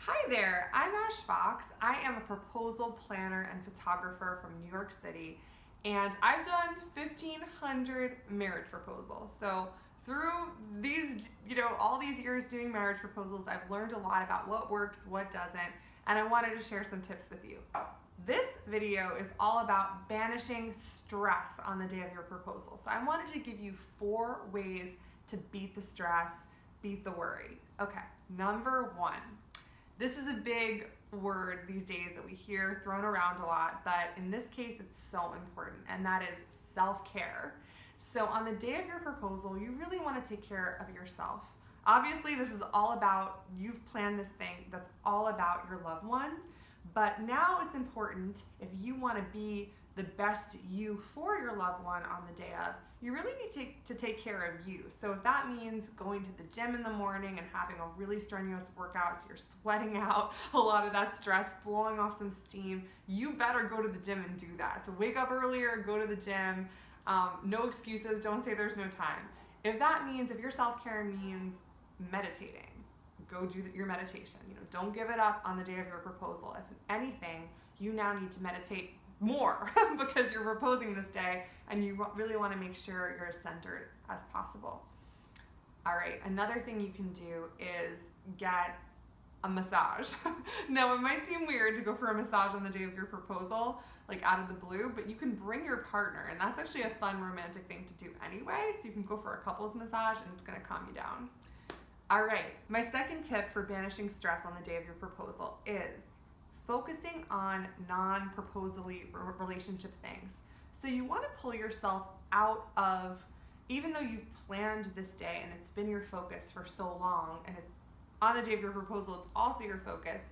Hi there, I'm Ash Fox. I am a proposal planner and photographer from New York City, and I've done 1,500 marriage proposals. So through these, all these years doing marriage proposals, I've learned a lot about what works, what doesn't, and I wanted to share some tips with you. This video is all about banishing stress on the day of your proposal. So I wanted to give you 4 ways to beat the stress, beat the worry. Okay, number 1. This is a big word these days that we hear thrown around a lot, but in this case it's so important, and that is self-care. So on the day of your proposal, you really want to take care of yourself. Obviously, this is all about, you've planned this thing that's all about your loved one, but now it's important, if you want to be the best you for your loved one on the day of, you really need to take care of you. So if that means going to the gym in the morning and having a really strenuous workout, so you're sweating out a lot of that stress, blowing off some steam, you better go to the gym and do that. So wake up earlier, go to the gym, no excuses, don't say there's no time. If your self-care means meditating, go do your meditation. Don't give it up on the day of your proposal. If anything, you now need to meditate more because you're proposing this day and you really want to make sure you're as centered as possible. All right, another thing you can do is get a massage. Now, it might seem weird to go for a massage on the day of your proposal, like out of the blue, but you can bring your partner, and that's actually a fun romantic thing to do anyway, so you can go for a couples massage and it's going to calm you down. All right, my second tip for banishing stress on the day of your proposal is focusing on non-proposally relationship things. So you want to pull yourself out of, even though you've planned this day and it's been your focus for so long, and it's on the day of your proposal, it's also your focus,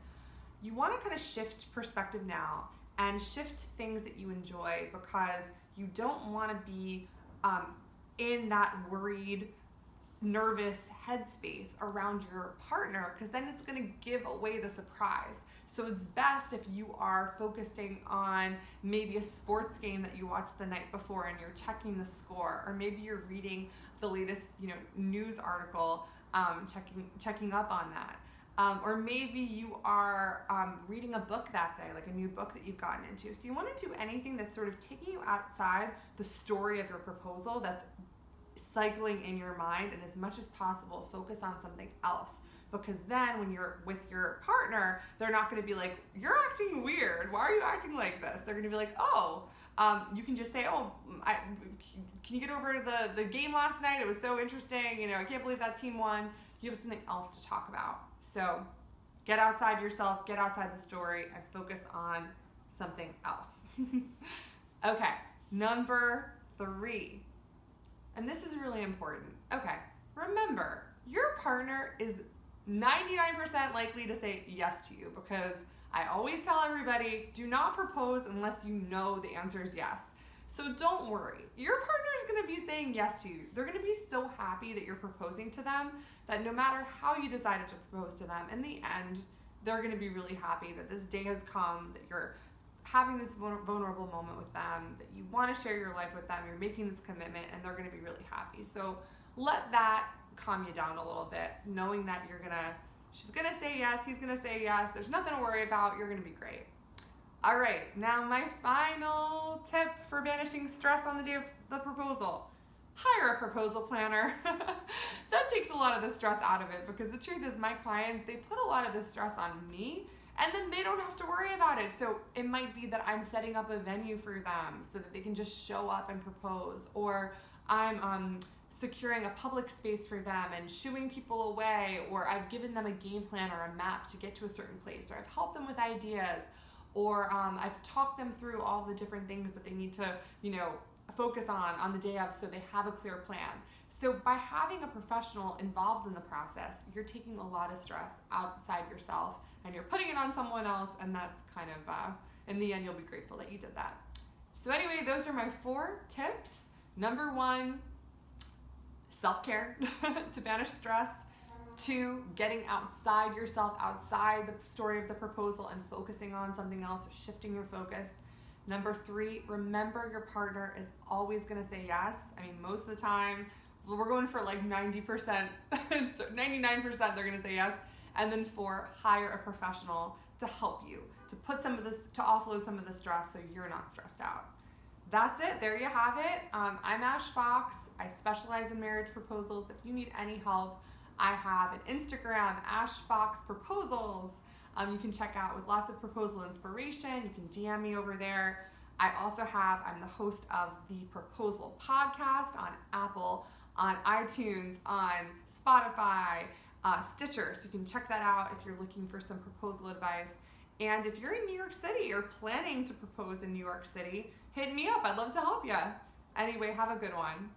you want to kind of shift perspective now and shift things that you enjoy, because you don't want to be in that worried, nervous headspace around your partner, because then it's going to give away the surprise. So it's best if you are focusing on maybe a sports game that you watched the night before and you're checking the score, or maybe you're reading the latest news article, checking up on that. Or maybe you are reading a book that day, like a new book that you've gotten into. So you want to do anything that's sort of taking you outside the story of your proposal, that's cycling in your mind, and as much as possible focus on something else, because then when you're with your partner, they're not going to be like, you're acting weird, why are you acting like this? They're going to be like, you can just say, can you get over the game last night? It was so interesting, I can't believe that team won. You have something else to talk about. So get outside yourself, get outside the story, and focus on something else. Okay, number 3. And this is really important. Okay, remember, your partner is 99% likely to say yes to you, because I always tell everybody, do not propose unless you know the answer is yes. So don't worry. Your partner is going to be saying yes to you. They're going to be so happy that you're proposing to them that no matter how you decided to propose to them, in the end, they're going to be really happy that this day has come, that you're having this vulnerable moment with them, that you want to share your life with them, you're making this commitment, and they're going to be really happy. So let that calm you down a little bit, knowing that she's going to say yes, he's going to say yes, there's nothing to worry about, you're going to be great. All right, now my final tip for banishing stress on the day of the proposal: hire a proposal planner. That takes a lot of the stress out of it, because the truth is, my clients, they put a lot of the stress on me, and then they don't have to worry about it. So it might be that I'm setting up a venue for them so that they can just show up and propose, or I'm securing a public space for them and shooing people away, or I've given them a game plan or a map to get to a certain place, or I've helped them with ideas, or I've talked them through all the different things that they need to, focus on the day of, so they have a clear plan. So by having a professional involved in the process, you're taking a lot of stress outside yourself and you're putting it on someone else, and that's kind of, in the end, you'll be grateful that you did that. So anyway, those are my 4 tips. Number 1, self-care to banish stress. 2, getting outside yourself, outside the story of the proposal, and focusing on something else, or shifting your focus. Number 3, remember your partner is always going to say yes. I mean, most of the time, we're going for like 90%, 99% they're going to say yes. And then 4, hire a professional to help you, to put some of this, to offload some of the stress so you're not stressed out. That's it. There you have it. I'm Ash Fox. I specialize in marriage proposals. If you need any help, I have an Instagram, Ash Fox Proposals. You can check out with lots of proposal inspiration. You can DM me over there. I'm the host of the Proposal Podcast on Apple, on iTunes, on Spotify, Stitcher. So you can check that out if you're looking for some proposal advice. And if you're in New York City or planning to propose in New York City, hit me up. I'd love to help you. Anyway, have a good one.